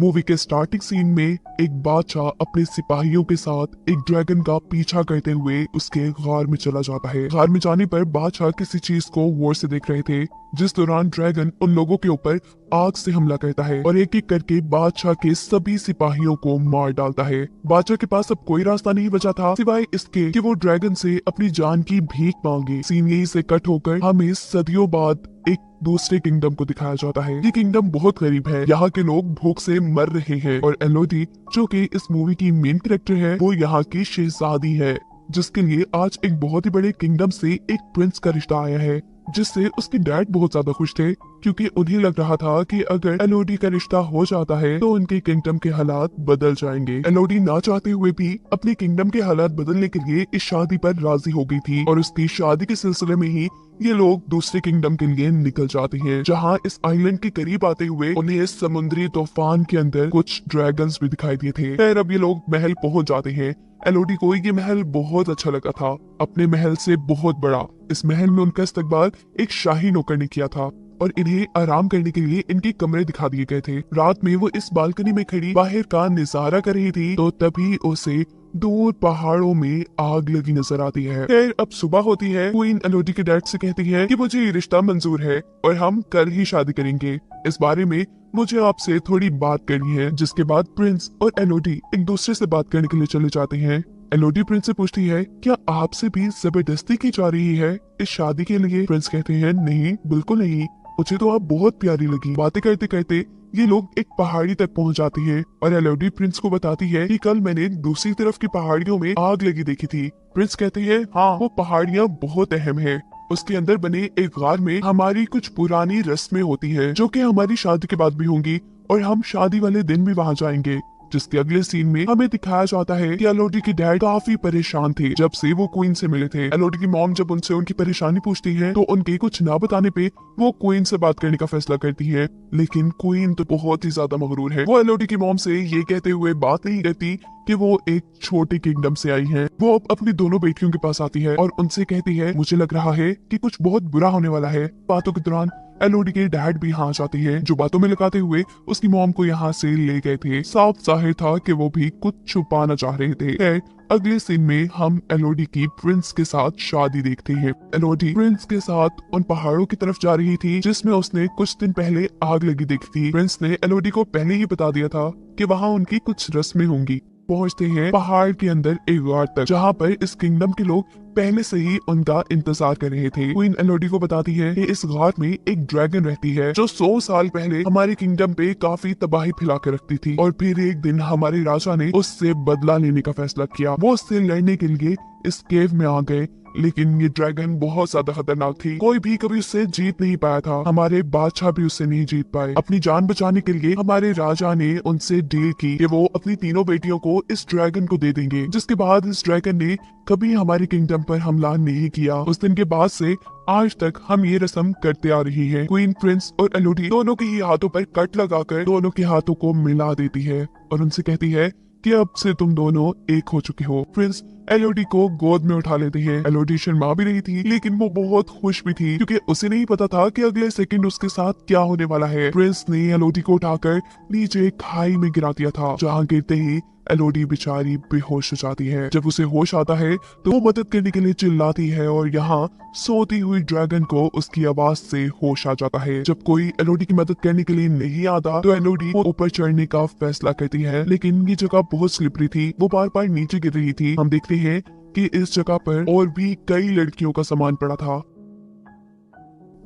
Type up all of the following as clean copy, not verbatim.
Movie के starting scene में एक बादशाह अपने सिपाहियों के साथ एक ड्रैगन का पीछा करते हुए उसके गार में चला जाता है। गार में जाने पर बादशाह किसी चीज को गौर से देख रहे थे, जिस दौरान ड्रैगन उन लोगों के ऊपर आग से हमला करता है और एक एक करके बादशाह के सभी सिपाहियों को मार डालता है। बादशाह के पास अब कोई रास्ता नहीं बचा था सिवाय इसके कि वो ड्रैगन से अपनी जान की भीख मांगे। सीन यही से कट होकर हमें सदियों बाद एक दूसरे किंगडम को दिखाया जाता है। ये किंगडम बहुत गरीब है, यहाँ के लोग भूख से मर रहे हैं और एलोडी जो कि इस मूवी की मेन कैरेक्टर है, वो यहाँ की शहजादी है, जिसके लिए आज एक बहुत ही बड़े किंगडम से एक प्रिंस का रिश्ता आया है, जिससे उसके डैड बहुत ज्यादा खुश थे क्योंकि उन्हें लग रहा था कि अगर एलोडी का रिश्ता हो जाता है तो उनके किंगडम के हालात बदल जाएंगे। एलोडी ना चाहते हुए भी अपने किंगडम के हालात बदलने के लिए इस शादी पर राजी हो गई थी और उसकी शादी के सिलसिले में ही ये लोग दूसरे किंगडम के लिए निकल जाते हैं, जहाँ इस आइलैंड के करीब आते हुए उन्हें समुद्री तूफान के अंदर कुछ ड्रैगन्स भी दिखाई दिए थे। फिर अब ये लोग महल पहुंच जाते हैं। एलोडी को ये महल बहुत अच्छा लगा था, अपने महल से बहुत बड़ा। इस महल में उनका इस्तकबाल एक शाही नौकर ने किया था और इन्हें आराम करने के लिए इनके कमरे दिखा दिए गए थे। रात में वो इस बालकनी में खड़ी बाहर का नजारा कर रही थी तो तभी उसे दूर पहाड़ों में आग लगी नजर आती है। फिर अब सुबह होती है। क्वीन एलोडी के डैड से कहती है कि मुझे ये रिश्ता मंजूर है और हम कल ही शादी करेंगे। इस बारे में मुझे आपसे थोड़ी बात करनी है। जिसके बाद प्रिंस और एलोडी एक दूसरे से बात करने के लिए चले जाते हैं। एलोडी प्रिंस से पूछती है, क्या आपसे भी जबरदस्ती की जा रही है इस शादी के लिए? प्रिंस कहते हैं, नहीं बिल्कुल नहीं, मुझे तो आप बहुत प्यारी लगी। बातें करते करते ये लोग एक पहाड़ी तक पहुंच जाती है और एलोडी प्रिंस को बताती है कि कल मैंने दूसरी तरफ की पहाड़ियों में आग लगी देखी थी। प्रिंस कहते हैं, हाँ वो पहाड़ियाँ बहुत अहम है। उसके अंदर बने एक गार में हमारी कुछ पुरानी रस्में होती है जो कि हमारी शादी के बाद भी होंगी और हम शादी वाले दिन भी वहाँ जाएंगे। जिसके अगले सीन में हमें दिखाया जाता है कि एलोडी के डैड काफी परेशान थे जब से वो क्वीन से मिले थे। एलोडी की मॉम जब उनसे उनकी परेशानी पूछती है तो उनके कुछ ना बताने पे वो क्वीन से बात करने का फैसला करती है, लेकिन क्वीन तो बहुत ही ज्यादा मगरूर है। वो एलोडी की मॉम से ये कहते हुए बात नहीं करती कि वो एक छोटे किंगडम से आई है। वो अब अपनी दोनों बेटियों के पास आती है और उनसे कहती है, मुझे लग रहा है कि कुछ बहुत बुरा होने वाला है। बातों के दौरान एलोडी के डैड भी यहाँ जाते हैं, जो बातों में लगाते हुए उसकी मॉम को यहाँ से ले गए थे। साफ जाहिर था कि वो भी कुछ छुपाना चाह रहे थे। अगले सीन में हम एलोडी की प्रिंस के साथ शादी देखते हैं। एलोडी प्रिंस के साथ उन पहाड़ों की तरफ जा रही थी जिसमें उसने कुछ दिन पहले आग लगी देखी थी। प्रिंस ने एलोडी को पहले ही बता दिया था कि वहाँ उनकी कुछ रस्में होंगी। पहुंचते हैं पहाड़ के अंदर एक गार तक, जहाँ पर इस किंगडम के लोग पहले से ही उनका इंतजार कर रहे थे। क्वीन एलोडी को बताती है कि इस गार में एक ड्रैगन रहती है जो 100 साल पहले हमारे किंगडम पे काफी तबाही फैला के रखती थी और फिर एक दिन हमारे राजा ने उससे बदला लेने का फैसला किया। वो उससे लड़ने के लिए इस केव में आ गए, लेकिन ये ड्रैगन बहुत ज्यादा खतरनाक थी। कोई भी कभी उससे जीत नहीं पाया था। हमारे बादशाह भी उससे नहीं जीत पाए। अपनी जान बचाने के लिए हमारे राजा ने उनसे डील की कि वो अपनी तीनों बेटियों को इस ड्रैगन को दे देंगे। जिसके बाद इस ड्रैगन ने कभी हमारे किंगडम पर हमला नहीं किया। उस दिन के बाद से आज तक हम ये रस्म करते आ रही है। क्वीन प्रिंस और एलोडी दोनों के ही हाथों पर कट लगाकर दोनों के हाथों को मिला देती है और उनसे कहती है कि अब से तुम दोनों एक हो चुके हो। प्रिंस एलोडी को गोद में उठा लेते हैं। एलोडी शर्मा भी रही थी, लेकिन वो बहुत खुश भी थी क्योंकि उसे नहीं पता था कि अगले सेकंड उसके साथ क्या होने वाला है। प्रिंस ने एलोडी को उठाकर नीचे खाई में गिरा दिया था, जहाँ गिरते ही एलोडी बेचारी बेहोश हो जाती है। जब उसे होश आता है तो वो मदद करने के लिए चिल्लाती है और यहाँ सोती हुई ड्रैगन को उसकी आवाज से होश आ जाता है। जब कोई एलोडी की मदद करने के लिए नहीं आता तो एलोडी ऊपर चढ़ने का फैसला करती है, लेकिन ये जगह बहुत स्लिपरी थी, वो बार बार नीचे गिर रही थी। हम देखते हैं कि इस जगह पर और भी कई लड़कियों का सामान पड़ा था।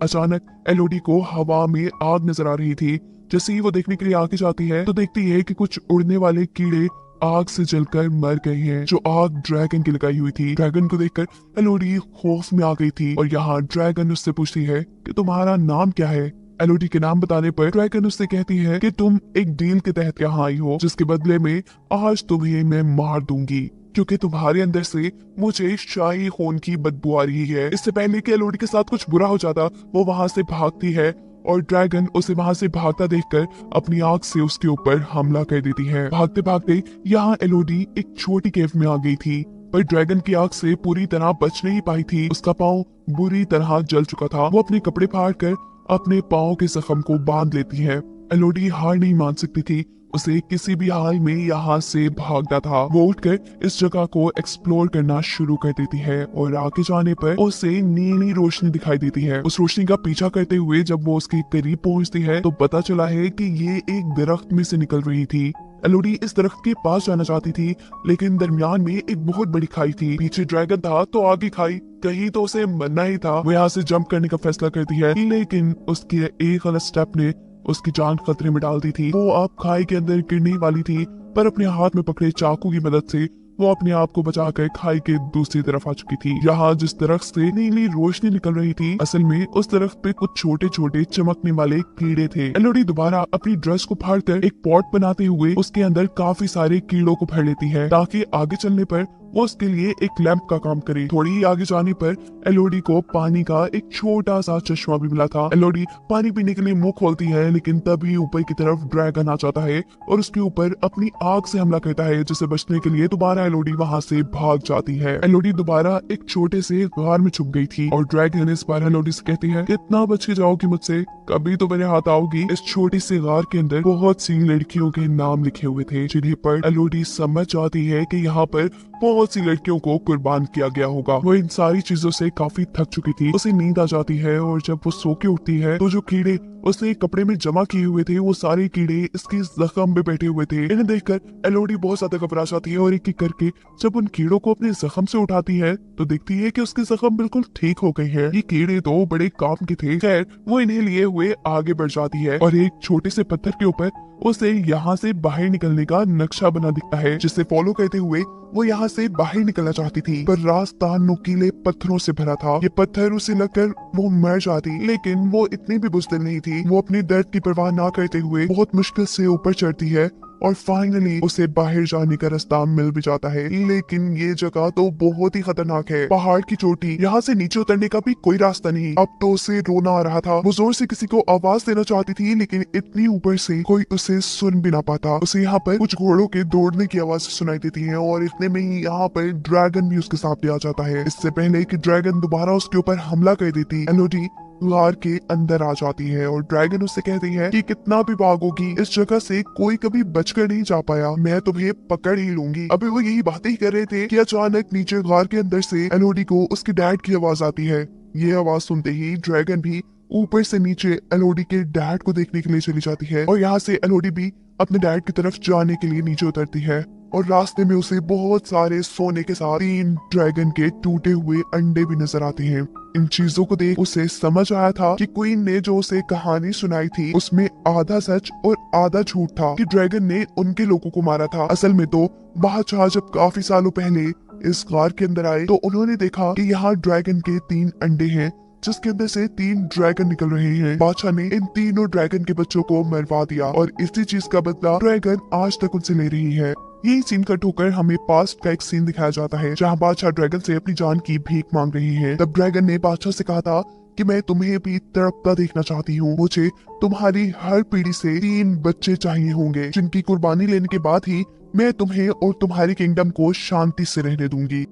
अचानक एलोडी को हवा में आग नजर आ रही थी। जैसे ही वो देखने के लिए आगे जाती है तो देखती है कि कुछ उड़ने वाले कीड़े आग से जलकर मर गए हैं, जो आग ड्रैगन की लगाई हुई थी। ड्रैगन को देखकर एलोडी खौफ में आ गई थी और यहाँ ड्रैगन उससे पूछती है कि तुम्हारा नाम क्या है। एलोडी के नाम बताने पर ड्रैगन उससे कहती है कि तुम एक डील के तहत यहाँ आई हो, जिसके बदले में आज तुम्हें मैं मार दूंगी क्योंकि तुम्हारे अंदर से मुझे शाही खून की बदबू आ रही है। इससे पहले कि एलोडी के साथ कुछ बुरा हो जाता, वो वहाँ से भागती है और ड्रैगन उसे वहां से भागता देखकर अपनी आग से उसके ऊपर हमला कर देती है। भागते भागते यहाँ एलोडी एक छोटी केव में आ गई थी, पर ड्रैगन की आग से पूरी तरह बच नहीं पाई थी। उसका पाँव बुरी तरह जल चुका था। वो अपने कपड़े फाड़ कर अपने पाँव के जख्म को बांध लेती है। एलोडी हार नहीं मान सकती थी उसे किसी भी हाल में यहाँ से भागना था। वो उठकर इस जगह को एक्सप्लोर करना शुरू कर देती है और आगे जाने पर उसे नीली रोशनी दिखाई देती है। उस रोशनी का पीछा करते हुए जब वो उसके करीब पहुंचती है तो पता चला है कि ये एक दरख्त में से निकल रही थी। एलोडी इस दरख्त के पास जाना चाहती थी, लेकिन दरमियान में एक बहुत बड़ी खाई थी। पीछे ड्रैगन था तो आगे खाई, कहीं तो उसे मरना ही था। वो यहाँ से जंप करने का फैसला करती है, लेकिन उसके एक गलत स्टेप ने उसकी जान खतरे में डाल दी थी। वो अब खाई के अंदर गिरने वाली थी, पर अपने हाथ में पकड़े चाकू की मदद से वो अपने आप को बचाकर खाई के दूसरी तरफ आ चुकी थी। यहाँ जिस दरख्त से नीली रोशनी निकल रही थी, असल में उस दरख्त पे कुछ छोटे छोटे चमकने वाले कीड़े थे। एलोडी दोबारा अपनी ड्रेस को फाड़कर एक पॉट बनाते हुए उसके अंदर काफी सारे कीड़ों को भर लेती है, ताकि आगे चलने पर वो उसके लिए एक लैंप का काम करे। थोड़ी ही आगे जाने पर एलोडी को पानी का एक छोटा सा चश्मा भी मिला था। एलोडी पानी पीने के लिए मुंह खोलती है, लेकिन तभी ऊपर की तरफ ड्रैगन आ जाता है और उसके ऊपर अपनी आग से हमला करता है, जिसे बचने के लिए दोबारा एलोडी वहां से भाग जाती है। एलोडी दोबारा एक छोटे से गार में छुप गई थी और ड्रैगन इस बार एलोडी से कहती है, कितना बच के जाओगी मुझसे, कभी तो मेरे हाथ आओगी। इस छोटी से गार के अंदर बहुत सी लड़कियों के नाम लिखे हुए थे, जिन्हें पर एलोडी समझ जाती है कि यहाँ पर बहुत सी लड़कियों को कुर्बान किया गया होगा। वो इन सारी चीजों से काफी थक चुकी थी, उसे नींद आ जाती है और जब वो सो के उठती है तो जो कीड़े उसने कपड़े में जमा किए हुए थे, वो सारे कीड़े इसके जख्म में बैठे हुए थे। इन्हें देखकर एलोडी बहुत ज्यादा घबरा जाती है और एक एक करके जब उन कीड़ों को अपने जख्म से उठाती है तो देखती है कि उसके जख्म बिल्कुल ठीक हो गए हैं। ये कीड़े तो बड़े काम के थे। खैर वो इन्हें लिए हुए आगे बढ़ जाती है और एक छोटे से पत्थर के ऊपर उसे यहाँ से बाहर निकलने का नक्शा बना दिखता है, जिसे फॉलो करते हुए वो यहाँ से बाहर निकलना चाहती थी, पर रास्ता नुकीले पत्थरों से भरा था। ये पत्थर उसे लगकर वो मर जाती, लेकिन वो इतनी भी बुज़दिल नहीं थी। वो अपनी दर्द की परवाह ना करते हुए बहुत मुश्किल से ऊपर चढ़ती है और फाइनली उसे बाहर जाने का रास्ता मिल भी जाता है। लेकिन ये जगह तो बहुत ही खतरनाक है, पहाड़ की चोटी, यहाँ से नीचे उतरने का भी कोई रास्ता नहीं। अब तो उसे रोना आ रहा था। वो जोर से किसी को आवाज देना चाहती थी, लेकिन इतनी ऊपर से कोई उसे सुन भी ना पाता। उसे यहाँ पर कुछ घोड़ों के दौड़ने की आवाज सुनाई देती है और इतने में ही यहाँ पर ड्रैगन भी उसके सामने आ जाता है। इससे पहले कि ड्रैगन दोबारा उसके ऊपर हमला कर देती, एलोडी गार के अंदर आ जाती है और ड्रैगन उससे कहती है कि कितना भी भागोगी, इस जगह से कोई कभी बचकर नहीं जा पाया, मैं तुम्हें पकड़ ही लूंगी। अभी वो यही बातें ही कर रहे थे कि अचानक नीचे गार के अंदर से एलोडी को उसके डैड की आवाज आती है। ये आवाज सुनते ही ड्रैगन भी ऊपर से नीचे एलोडी के डैड को देखने के लिए चली जाती है और यहाँ से एलोडी भी अपने डैड की तरफ जाने के लिए नीचे उतरती है और रास्ते में उसे बहुत सारे सोने के साथ 3 ड्रैगन के टूटे हुए अंडे भी नजर आते हैं। इन चीजों को देख उसे समझ आया था कि क्वीन ने जो उसे कहानी सुनाई थी उसमें आधा सच और आधा झूठ था, कि ड्रैगन ने उनके लोगों को मारा था। असल में तो बादशाह जब काफी सालों पहले इस गार के अंदर आए तो उन्होंने देखा कि यहाँ ड्रैगन के 3 अंडे हैं, जिसके अंदर से 3 ड्रैगन निकल रहे हैं। बादशाह ने इन तीनों ड्रैगन के बच्चों को मरवा दिया और इसी चीज का बदला ड्रैगन आज तक उनसे ले रही है। यही सीन कट होकर हमें पास्ट का एक सीन दिखाया जाता है, जहाँ बादशाह ड्रैगन से अपनी जान की भीख मांग रही है। तब ड्रैगन ने बादशाह से कहा था कि मैं तुम्हें भी तड़पता देखना चाहती हूँ, मुझे तुम्हारी हर पीढ़ी से 3 बच्चे चाहिए होंगे, जिनकी कुर्बानी लेने के बाद ही मैं तुम्हें और तुम्हारी किंगडम को शांति से रहने दूंगी।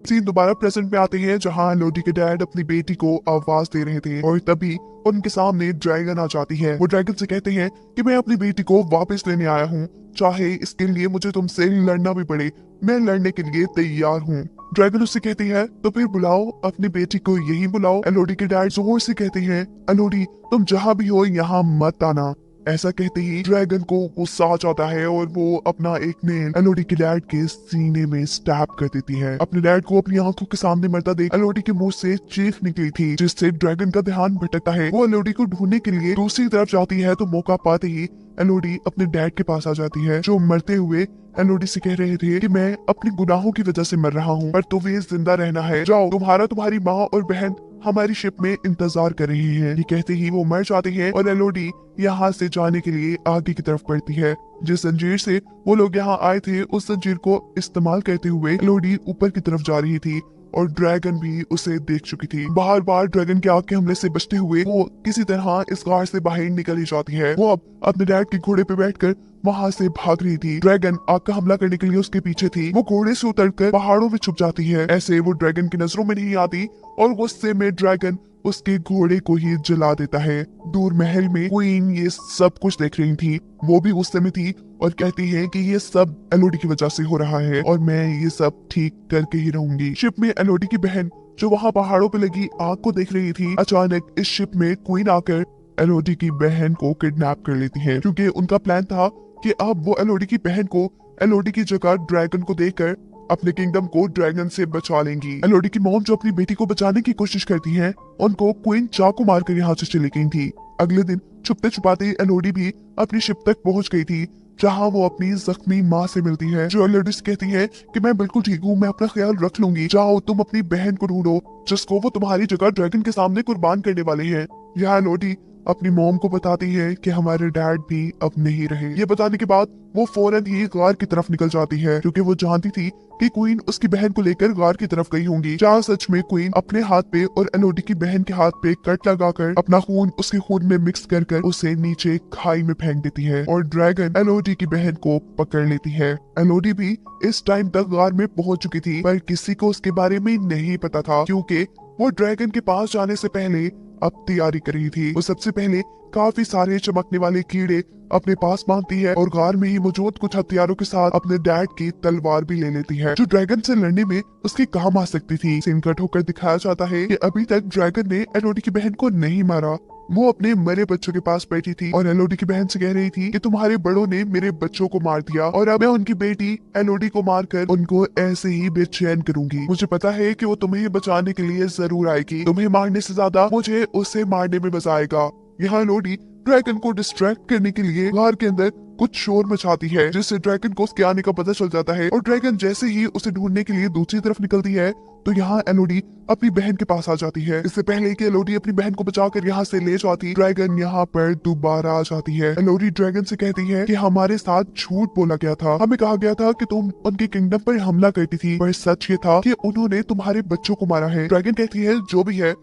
सीन दोबारा प्रेजेंट में आते हैं, जहाँ एलोडी के डैड अपनी बेटी को आवाज दे रहे थे और तभी उनके सामने ड्रैगन आ जाती है। वो ड्रैगन से कहते हैं कि मैं अपनी बेटी को वापस लेने आया हूँ, चाहे इसके लिए मुझे तुमसे लड़ना भी पड़े, मैं लड़ने के लिए तैयार हूँ। ड्रैगन उससे कहती है तो फिर बुलाओ अपनी बेटी को, यही बुलाओ। एलोडी के डैड जोर से कहते हैं, एलोडी तुम जहाँ भी हो यहाँ मत आना। ऐसा कहते ही ड्रैगन को गुस्सा आ जाता है और वो अपना एक नेल एलोडी के डैड के सीने में स्टैब कर देती है। अपने डैड को अपनी आंखों के सामने मरता देख एलोडी के मुंह से चीख निकली थी, जिससे ड्रैगन का ध्यान भटकता है। वो एलोडी को ढूंढने के लिए दूसरी तरफ जाती है तो मौका पाते ही एलोडी अपने डैड के पास आ जाती है, जो मरते हुए एलोडी से कह रहे थे कि मैं अपनी गुनाहों की वजह से मर रहा हूँ, पर तुम्हें जिंदा रहना है, जाओ तुम्हारी माँ और बहन हमारी शिप में इंतजार कर रही है। ये कहते ही वो मर जाते हैं और एलोडी यहाँ से जाने के लिए आगे की तरफ बढ़ती है। जिस जंजीर से वो लोग यहाँ आए थे उस जंजीर को इस्तेमाल करते हुए एलोडी ऊपर की तरफ जा रही थी और ड्रैगन भी उसे देख चुकी थी। बार बार ड्रैगन के आग के हमले से बचते हुए वो किसी तरह इस गार से बाहर निकल ही जाती है। वो अब अपने डैड के घोड़े पे बैठकर वहाँ से भाग रही थी। ड्रैगन आग का हमला करने के लिए उसके पीछे थी। वो घोड़े से उतरकर पहाड़ों में छुप जाती है। ऐसे वो ड्रैगन की नजरों में नहीं आती और गुस्से में ड्रैगन उसके घोड़े को ही जला देता है। दूर महल में क्वीन ये सब कुछ देख रही थी, वो भी उस समय थी और कहती है कि ये सब एलोडी की वजह से हो रहा है और मैं ये सब ठीक करके ही रहूंगी। शिप में एलोडी की बहन जो वहाँ पहाड़ों पे लगी आग को देख रही थी, अचानक इस शिप में क्वीन आकर एलोडी की बहन को किडनैप कर लेती है, क्योंकि उनका प्लान था कि अब वो एलोडी की बहन को एलोडी की जगह ड्रैगन को देकर अपने किंगडम को ड्रैगन से बचा लेंगी। एलोडी की मॉम जो अपनी बेटी को बचाने की कोशिश करती है, उनको क्वीन चाकू मारकर यहाँ से चली गई थी। अगले दिन छुपते छुपाते एलोडी भी अपनी शिप तक पहुंच गई थी, जहां वो अपनी जख्मी माँ से मिलती है, जो एलोडी से कहती है कि मैं बिल्कुल ठीक हूँ, मैं अपना ख्याल रख लूंगी, जाओ तुम अपनी बहन को ढूंढो जिसको वो तुम्हारी जगह ड्रैगन के सामने कुर्बान करने वाले हैं। यहाँ एलोडी अपनी मॉम को बताती है कि हमारे डैड भी अब नहीं रहे। ये बताने के बाद वो फौरन ही गार की तरफ निकल जाती है, क्योंकि वो जानती थी कि क्वीन उसकी बहन को लेकर गार की तरफ गई होंगी, जहाँ सच में क्वीन अपने हाथ पे और एलोडी की बहन के हाथ पे कट लगाकर अपना खून उसके खून में मिक्स कर कर उसे नीचे खाई में फेंक देती है और ड्रैगन एलोडी की बहन को पकड़ लेती है। एलोडी भी इस टाइम तक गार में पहुंच चुकी थी, पर किसी को उसके बारे में नहीं पता था, क्योंकि वो ड्रैगन के पास जाने से पहले अब तैयारी कर रही थी। वो सबसे पहले काफी सारे चमकने वाले कीड़े अपने पास बांधती है और गार में ही मौजूद कुछ हथियारों के साथ अपने डैड की तलवार भी ले लेती है, जो ड्रैगन से लड़ने में उसके काम आ सकती थी। सीन कट होकर दिखाया जाता है कि अभी तक ड्रैगन ने एलोडी की बहन को नहीं मारा। वो अपने मरे बच्चों के पास बैठी थी और एलोडी की बहन से कह रही थी कि तुम्हारे बड़ों ने मेरे बच्चों को मार दिया और अब मैं उनकी बेटी एलोडी को मारकर उनको ऐसे ही बेचैन करूंगी। मुझे पता है कि वो तुम्हें बचाने के लिए जरूर आएगी, तुम्हें मारने से ज्यादा मुझे उसे मारने में मजा आएगा। यहाँ एलोडी ड्रैगन को डिस्ट्रैक्ट करने के लिए गार के अंदर कुछ शोर मचाती है, जिससे ड्रैगन को उसके आने का पता चल जाता है और ड्रैगन जैसे ही उसे ढूंढने के लिए दूसरी तरफ निकलती है, तो यहाँ एलोडी अपनी बहन के पास आ जाती है। इससे पहले कि एलोडी अपनी बहन को बचाकर यहाँ से ले जाती, ड्रैगन यहाँ पर दोबारा आ जाती है। एलोडी ड्रैगन से कहती है कि हमारे साथ झूठ बोला गया था, हमें कहा गया था कि तुम उनके किंगडम पर हमला करती थी, पर सच ये था कि उन्होंने तुम्हारे बच्चों को मारा है। ड्रैगन कहती है जो भी है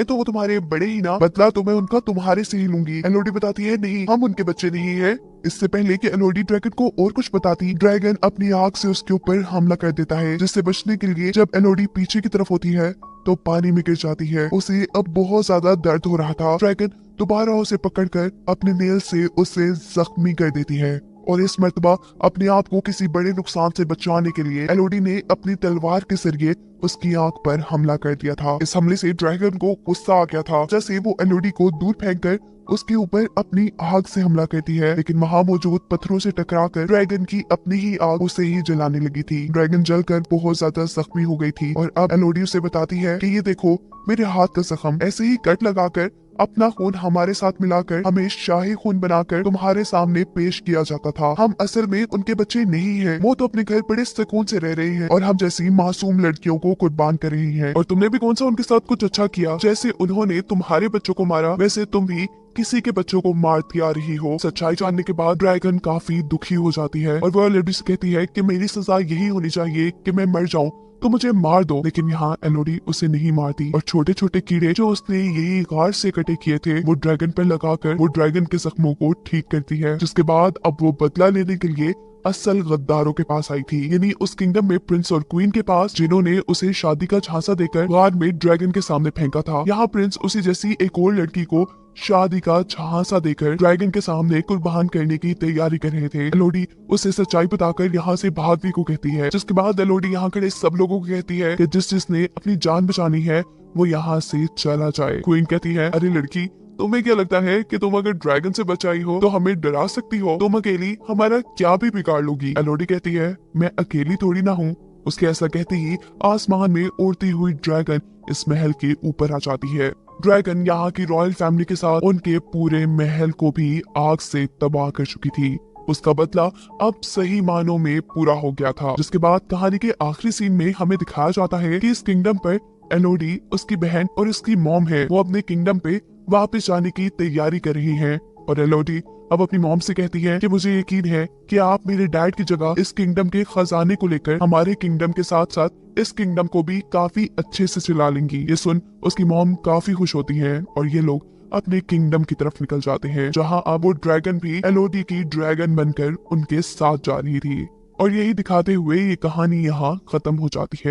तो वो तुम्हारे बड़े ही ना, बदला तो मैं उनका तुम्हारे से ही लूंगी। एलोडी बताती है नहीं, हम उनके बच्चे नहीं है। इससे पहले कि एलोडी ड्रैगन को और कुछ बताती, ड्रैगन अपनी आग से उसके ऊपर हमला कर देता है, जिससे बचने के लिए जब एलोडी पीछे की तरफ होती है तो पानी में गिर जाती है। उसे अब बहुत ज्यादा दर्द हो रहा था। ड्रैगन दोबारा उसे पकड़कर अपने नेल से उसे जख्मी कर देती है और इस मर्तबा अपने आप को किसी बड़े नुकसान से बचाने के लिए एलोडी ने अपनी तलवार के जरिए उसकी आंख पर हमला कर दिया था। इस हमले से ड्रैगन को गुस्सा आ गया था, जैसे वो एलोडी को दूर फेंककर उसके ऊपर अपनी आग से हमला करती है, लेकिन वहाँ मौजूद पत्थरों से टकराकर ड्रैगन की अपनी ही आग उसे ही जलाने लगी थी। ड्रैगन जलकर बहुत ज्यादा जख्मी हो गई थी और अब एलोडी उसे बताती है कि ये देखो मेरे हाथ का जख्म, ऐसे ही कट लगाकर अपना खून हमारे साथ मिलाकर हमें शाही खून बनाकर तुम्हारे सामने पेश किया जाता था। हम असल में उनके बच्चे नहीं हैं, वो तो अपने घर बड़े सुकून से रह रहे हैं और हम जैसी मासूम लड़कियों को कुर्बान कर रही हैं। और तुमने भी कौन सा उनके साथ कुछ अच्छा किया? जैसे उन्होंने तुम्हारे बच्चों को मारा, वैसे तुम भी किसी के बच्चों को मारती आ रही हो। सच्चाई जानने के बाद ड्रैगन काफी दुखी हो जाती है और वो एलोडी से कहती है कि मेरी सजा यही होनी चाहिए कि मैं मर जाऊं, तो मुझे मार दो। लेकिन यहाँ एलोडी उसे नहीं मारती और छोटे छोटे कीड़े जो उसने यही गार से कटे किए थे वो ड्रैगन पर लगाकर वो ड्रैगन के जख्मों को ठीक करती है, जिसके बाद अब वो बदला लेने के लिए असल गद्दारों के पास आई थी, यानी उस किंगडम में प्रिंस और क्वीन के पास, जिन्होंने उसे शादी का झांसा देकर गार में ड्रैगन के सामने फेंका था। यहाँ प्रिंस उसी जैसी एक और लड़की को शादी का झांसा देकर ड्रैगन के सामने कुर्बान करने की तैयारी कर रहे थे। एलोडी उसे सच्चाई बताकर यहाँ से भागने को कहती है, जिसके बाद एलोडी यहाँ खड़े सब लोगों को कहती है कि जिसने अपनी जान बचानी है वो यहाँ से चला जाए। क्वीन कहती है, अरे लड़की, तुम्हें क्या लगता है कि तुम अगर ड्रैगन से बचाई हो तो हमें डरा सकती हो? तुम अकेली हमारा क्या भी बिगाड़ लोगी। एलोडी कहती है, मैं अकेली थोड़ी ना हूँ। उसके ऐसा कहते ही आसमान में उड़ती हुई ड्रैगन इस महल के ऊपर आ जाती है। ड्रैगन यहाँ की रॉयल फैमिली के साथ उनके पूरे महल को भी आग से तबाह कर चुकी थी। उसका बदला अब सही मानों में पूरा हो गया था। जिसके बाद कहानी के आखिरी सीन में हमें दिखाया जाता है कि इस किंगडम पर एलोडी, उसकी बहन और उसकी मॉम है, वो अपने किंगडम पे वापस जाने की तैयारी कर रही हैं। और एलोडी अब अपनी मॉम से कहती है कि मुझे यकीन है कि आप मेरे डैड की जगह इस किंगडम के खजाने को लेकर हमारे किंगडम के साथ साथ इस किंगडम को भी काफी अच्छे से चला लेंगी। ये सुन उसकी मॉम काफी खुश होती है और ये लोग अपने किंगडम की तरफ निकल जाते हैं, जहां अब वो ड्रैगन भी एलोडी की ड्रैगन बनकर उनके साथ जा रही थी। और यही दिखाते हुए ये कहानी यहाँ खत्म हो जाती है।